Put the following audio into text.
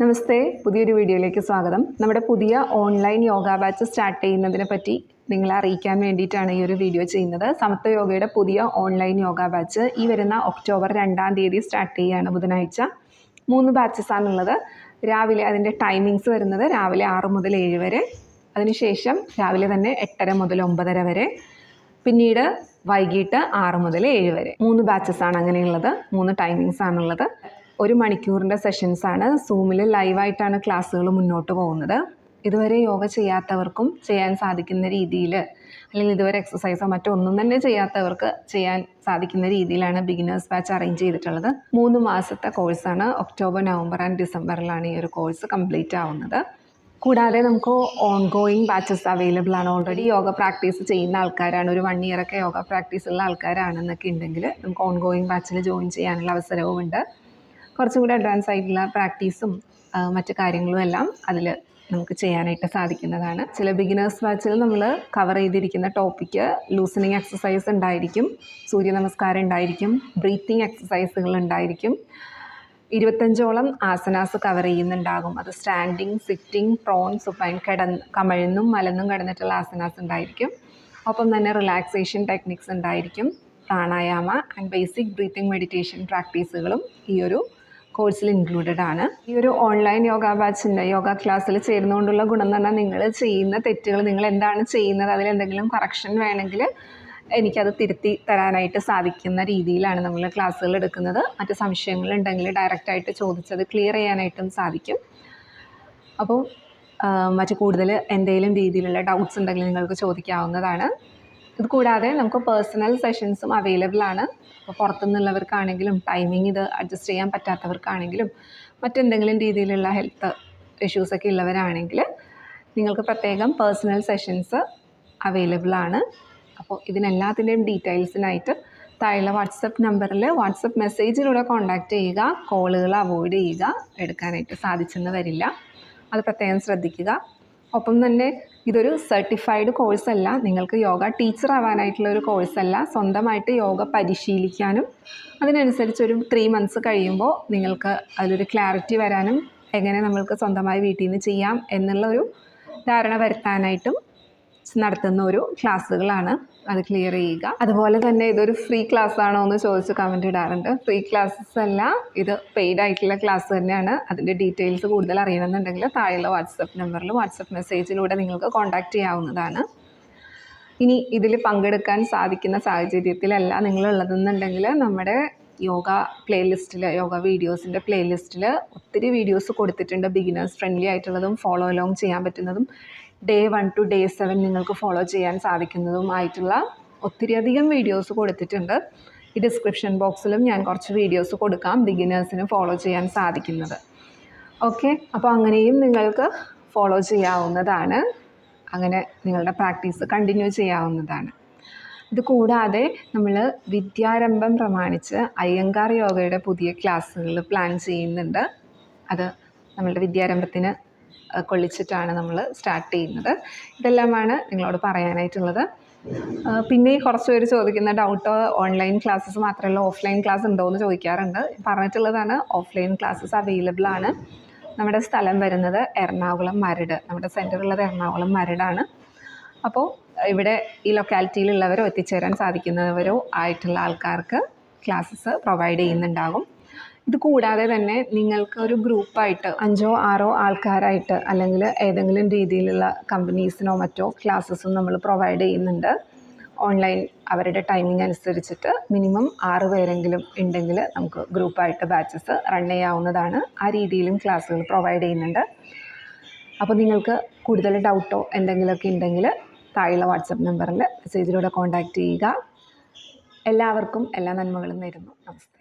നമസ്തേ, പുതിയൊരു വീഡിയോയിലേക്ക് സ്വാഗതം. നമ്മുടെ പുതിയ ഓൺലൈൻ യോഗ ബാച്ച് സ്റ്റാർട്ട് ചെയ്യുന്നതിനെ പറ്റി നിങ്ങളെ അറിയിക്കാൻ വേണ്ടിയിട്ടാണ് ഈ ഒരു വീഡിയോ ചെയ്യുന്നത്. സമത്വ യോഗയുടെ പുതിയ ഓൺലൈൻ യോഗ ബാച്ച് ഈ വരുന്ന ഒക്ടോബർ 2-ാം തീയതി സ്റ്റാർട്ട് ചെയ്യുകയാണ്. ബുധനാഴ്ച 3 ബാച്ചസാണുള്ളത്. രാവിലെ അതിൻ്റെ ടൈമിങ്സ് വരുന്നത് രാവിലെ 6 മുതൽ 7 വരെ, അതിനുശേഷം രാവിലെ തന്നെ 8:30 മുതൽ 9:30 വരെ, പിന്നീട് വൈകിട്ട് 6 മുതൽ 7 വരെ. 3 ബാച്ചസാണ് അങ്ങനെയുള്ളത്. 3 ടൈമിങ്സ് ആണുള്ളത്. 1 മണിക്കൂറിൻ്റെ സെഷൻസാണ്. സൂമിൽ ലൈവായിട്ടാണ് ക്ലാസ്സുകൾ മുന്നോട്ട് പോകുന്നത്. ഇതുവരെ യോഗ ചെയ്യാത്തവർക്കും ചെയ്യാൻ സാധിക്കുന്ന രീതിയിൽ, അല്ലെങ്കിൽ ഇതുവരെ എക്സസൈസോ മറ്റൊന്നും തന്നെ ചെയ്യാത്തവർക്ക് ചെയ്യാൻ സാധിക്കുന്ന രീതിയിലാണ് ബിഗിനേഴ്സ് ബാച്ച് അറേഞ്ച് ചെയ്തിട്ടുള്ളത്. 3 മാസത്തെ കോഴ്സാണ്. ഒക്ടോബർ, നവംബർ ആൻഡ് ഡിസംബറിലാണ് ഈ ഒരു കോഴ്സ് കംപ്ലീറ്റ് ആവുന്നത്. കൂടാതെ നമുക്ക് ഓൺ ഗോയിങ് ബാച്ചസ് അവൈലബിൾ ആണ്. ഓൾറെഡി യോഗ പ്രാക്ടീസ് ചെയ്യുന്ന ആൾക്കാരാണ്, ഒരു 1 ഇയറൊക്കെ യോഗ പ്രാക്ടീസ് ഉള്ള ആൾക്കാരാണെന്നൊക്കെ ഉണ്ടെങ്കിൽ നമുക്ക് ഓൺ ഗോയിങ് ബാച്ചിൽ ജോയിൻ ചെയ്യാനുള്ള അവസരവുമുണ്ട്. കുറച്ചും കൂടി അഡ്വാൻസ് ആയിട്ടുള്ള പ്രാക്ടീസും മറ്റു കാര്യങ്ങളും എല്ലാം അതിൽ നമുക്ക് ചെയ്യാനായിട്ട് സാധിക്കുന്നതാണ്. ചില ബിഗിനേഴ്സ് ബാച്ചിൽ നമ്മൾ കവർ ചെയ്തിരിക്കുന്ന ടോപ്പിക്ക് ലൂസനിങ് എക്സസൈസ് ഉണ്ടായിരിക്കും, സൂര്യ നമസ്കാരം ഉണ്ടായിരിക്കും, ബ്രീത്തിങ് എക്സസൈസുകൾ ഉണ്ടായിരിക്കും, 25ഓളം ആസനാസ് കവർ ചെയ്യുന്നുണ്ടാകും. അത് സ്റ്റാൻഡിങ്, സിറ്റിംഗ്, പ്രോൺ, സുപ്പൈൻ, കമഴ്ന്നും മലന്നും കിടന്നിട്ടുള്ള ആസനാസ് ഉണ്ടായിരിക്കും. ഒപ്പം തന്നെ റിലാക്സേഷൻ ടെക്നിക്സ് ഉണ്ടായിരിക്കും, pranayama and basic breathing meditation പ്രാക്ടീസുകളും ഈ ഒരു കോഴ്സിൽ ഇൻക്ലൂഡഡ് ആണ്. ഈ ഒരു ഓൺലൈൻ യോഗ ബാച്ചിൻ്റെ യോഗ ക്ലാസ്സിൽ ചേരുന്നതുകൊണ്ടുള്ള ഗുണം എന്ന് പറഞ്ഞാൽ നിങ്ങൾ ചെയ്യുന്ന തെറ്റുകൾ, നിങ്ങൾ എന്താണ് ചെയ്യുന്നത്, അതിലെന്തെങ്കിലും കറക്ഷൻ വേണമെങ്കിൽ എനിക്കത് തിരുത്തി തരാനായിട്ട് സാധിക്കുന്ന രീതിയിലാണ് നമ്മൾ ക്ലാസ്സുകൾ എടുക്കുന്നത്. മറ്റ് സംശയങ്ങളുണ്ടെങ്കിൽ ഡയറക്റ്റായിട്ട് ചോദിച്ചത് ക്ലിയർ ചെയ്യാനായിട്ടും സാധിക്കും. അപ്പോൾ മറ്റ് കൂടുതൽ എന്തെങ്കിലും രീതിയിലുള്ള ഡൗട്ട്സ് ഉണ്ടെങ്കിൽ നിങ്ങൾക്ക് ചോദിക്കാവുന്നതാണ്. ഇത് കൂടാതെ നമുക്ക് പേഴ്സണൽ സെഷൻസും അവൈലബിൾ ആണ്. അപ്പോൾ പുറത്തുനിന്നുള്ളവർക്കാണെങ്കിലും ടൈമിംഗ് ഇത് അഡ്ജസ്റ്റ് ചെയ്യാൻ പറ്റാത്തവർക്കാണെങ്കിലും മറ്റെന്തെങ്കിലും രീതിയിലുള്ള ഹെൽത്ത് ഇഷ്യൂസൊക്കെ ഉള്ളവരാണെങ്കിൽ നിങ്ങൾക്ക് പ്രത്യേകം പേഴ്സണൽ സെഷൻസ് അവൈലബിൾ ആണ്. അപ്പോൾ ഇതിനെല്ലാത്തിൻ്റെയും ഡീറ്റെയിൽസിനായിട്ട് താഴെയുള്ള വാട്സപ്പ് നമ്പറിൽ വാട്സപ്പ് മെസ്സേജിലൂടെ കോൺടാക്റ്റ് ചെയ്യുക. കോളുകൾ അവോയ്ഡ് ചെയ്യുക, എടുക്കാനായിട്ട് സാധിച്ചെന്ന് വരില്ല, അത് പ്രത്യേകം ശ്രദ്ധിക്കുക. ഒപ്പം തന്നെ ഇതൊരു സർട്ടിഫൈഡ് കോഴ്സല്ല, നിങ്ങൾക്ക് യോഗ ടീച്ചർ ആവാനായിട്ടുള്ള ഒരു കോഴ്സല്ല. സ്വന്തമായിട്ട് യോഗ പരിശീലിക്കാനും അതിനനുസരിച്ചൊരു 3 മന്ത്സ് കഴിയുമ്പോൾ നിങ്ങൾക്ക് അതിലൊരു ക്ലാരിറ്റി വരാനും എങ്ങനെ നമ്മൾക്ക് സ്വന്തമായി വീട്ടിൽ നിന്ന് ചെയ്യാം എന്നുള്ളൊരു ധാരണ വരുത്താനായിട്ടും നടത്തുന്ന ഒരു ക്ലാസ്സുകളാണ്. അത് ക്ലിയർ ചെയ്യുക. അതുപോലെ തന്നെ ഇതൊരു ഫ്രീ ക്ലാസ് ആണോ എന്ന് ചോദിച്ച് കമൻറ്റ് ഇടാറുണ്ട്. ഫ്രീ ക്ലാസ്സസ് അല്ല, ഇത് പെയ്ഡ് ആയിട്ടുള്ള ക്ലാസ് തന്നെയാണ്. അതിൻ്റെ ഡീറ്റെയിൽസ് കൂടുതൽ അറിയണമെന്നുണ്ടെങ്കിൽ താഴെയുള്ള വാട്സപ്പ് നമ്പറിൽ വാട്സപ്പ് മെസ്സേജിലൂടെ നിങ്ങൾക്ക് കോൺടാക്റ്റ് ചെയ്യാവുന്നതാണ്. ഇനി ഇതിൽ പങ്കെടുക്കാൻ സാധിക്കുന്ന സാഹചര്യത്തിലല്ല നിങ്ങളുള്ളതെന്നുണ്ടെങ്കിൽ നമ്മുടെ യോഗ പ്ലേലിസ്റ്റിൽ, യോഗ വീഡിയോസിൻ്റെ പ്ലേലിസ്റ്റിൽ ഒത്തിരി വീഡിയോസ് കൊടുത്തിട്ടുണ്ട്. ബിഗിനേഴ്സ് ഫ്രണ്ട്ലി ആയിട്ടുള്ളതും ഫോളോ അലോങ് ചെയ്യാൻ പറ്റുന്നതും Day 1 to Day 7 നിങ്ങൾക്ക് ഫോളോ ചെയ്യാൻ സാധിക്കുന്നതുമായിട്ടുള്ള ഒത്തിരിയധികം വീഡിയോസ് കൊടുത്തിട്ടുണ്ട്. ഈ ഡിസ്ക്രിപ്ഷൻ ബോക്സിലും ഞാൻ കുറച്ച് വീഡിയോസ് കൊടുക്കാം ബിഗിനേഴ്സിന് ഫോളോ ചെയ്യാൻ സാധിക്കുന്നത്. ഓക്കെ, അപ്പോൾ അങ്ങനെയും നിങ്ങൾക്ക് ഫോളോ ചെയ്യാവുന്നതാണ്. അങ്ങനെ നിങ്ങളുടെ പ്രാക്ടീസ് കണ്ടിന്യൂ ചെയ്യാവുന്നതാണ്. ഇത് കൂടാതെ നമ്മൾ വിദ്യാരംഭം പ്രമാണിച്ച് അയ്യങ്കാർ യോഗയുടെ പുതിയ ക്ലാസ്സുകൾ പ്ലാൻ ചെയ്യുന്നുണ്ട്. അത് നമ്മളുടെ വിദ്യാരംഭത്തിന് കൊള്ളിച്ചിട്ടാണ് നമ്മൾ സ്റ്റാർട്ട് ചെയ്യുന്നത്. ഇതെല്ലാമാണ് നിങ്ങളോട് പറയാനായിട്ടുള്ളത്. പിന്നെ കുറച്ച് പേര് ചോദിക്കുന്ന ഡൗട്ട്, ഓൺലൈൻ ക്ലാസ്സസ് മാത്രമല്ല ഓഫ്ലൈൻ ക്ലാസ് ഉണ്ടോ എന്ന് ചോദിക്കാറുണ്ട്. പറഞ്ഞിട്ടുള്ളതാണ്, ഓഫ്ലൈൻ ക്ലാസ്സസ് അവൈലബിൾ ആണ്. നമ്മുടെ സ്ഥലം വരുന്നത് എറണാകുളം മരട്, നമ്മുടെ സെൻറ്റർ ഉള്ളത് എറണാകുളം മരടാണ്. അപ്പോൾ ഇവിടെ ഈ ലൊക്കാലിറ്റിയിലുള്ളവരോ എത്തിച്ചേരാൻ സാധിക്കുന്നവരോ ആയിട്ടുള്ള ആൾക്കാർക്ക് ക്ലാസ്സസ് പ്രൊവൈഡ് ചെയ്യുന്നുണ്ടാകും. ഇത് കൂടാതെ തന്നെ നിങ്ങൾക്ക് ഒരു ഗ്രൂപ്പായിട്ട് 5-6 ആൾക്കാരായിട്ട് അല്ലെങ്കിൽ ഏതെങ്കിലും രീതിയിലുള്ള കമ്പനീസിനോ മറ്റോ ക്ലാസ്സസും നമ്മൾ പ്രൊവൈഡ് ചെയ്യുന്നുണ്ട്. ഓൺലൈൻ അവരുടെ ടൈമിംഗ് അനുസരിച്ചിട്ട് മിനിമം 6 പേരെങ്കിലും ഉണ്ടെങ്കിൽ നമുക്ക് ഗ്രൂപ്പായിട്ട് ബാച്ചസ് റൺ ചെയ്യാവുന്നതാണ്. ആ രീതിയിലും ക്ലാസ്സുകൾ പ്രൊവൈഡ് ചെയ്യുന്നുണ്ട്. അപ്പോൾ നിങ്ങൾക്ക് കൂടുതൽ ഡൗട്ടോ എന്തെങ്കിലുമൊക്കെ ഉണ്ടെങ്കിൽ താഴെയുള്ള വാട്സപ്പ് നമ്പറിൽ മെസ്സേജിലൂടെ കോൺടാക്റ്റ് ചെയ്യുക. എല്ലാവർക്കും എല്ലാ നന്മകളും നേരുന്നു. നമസ്തേ.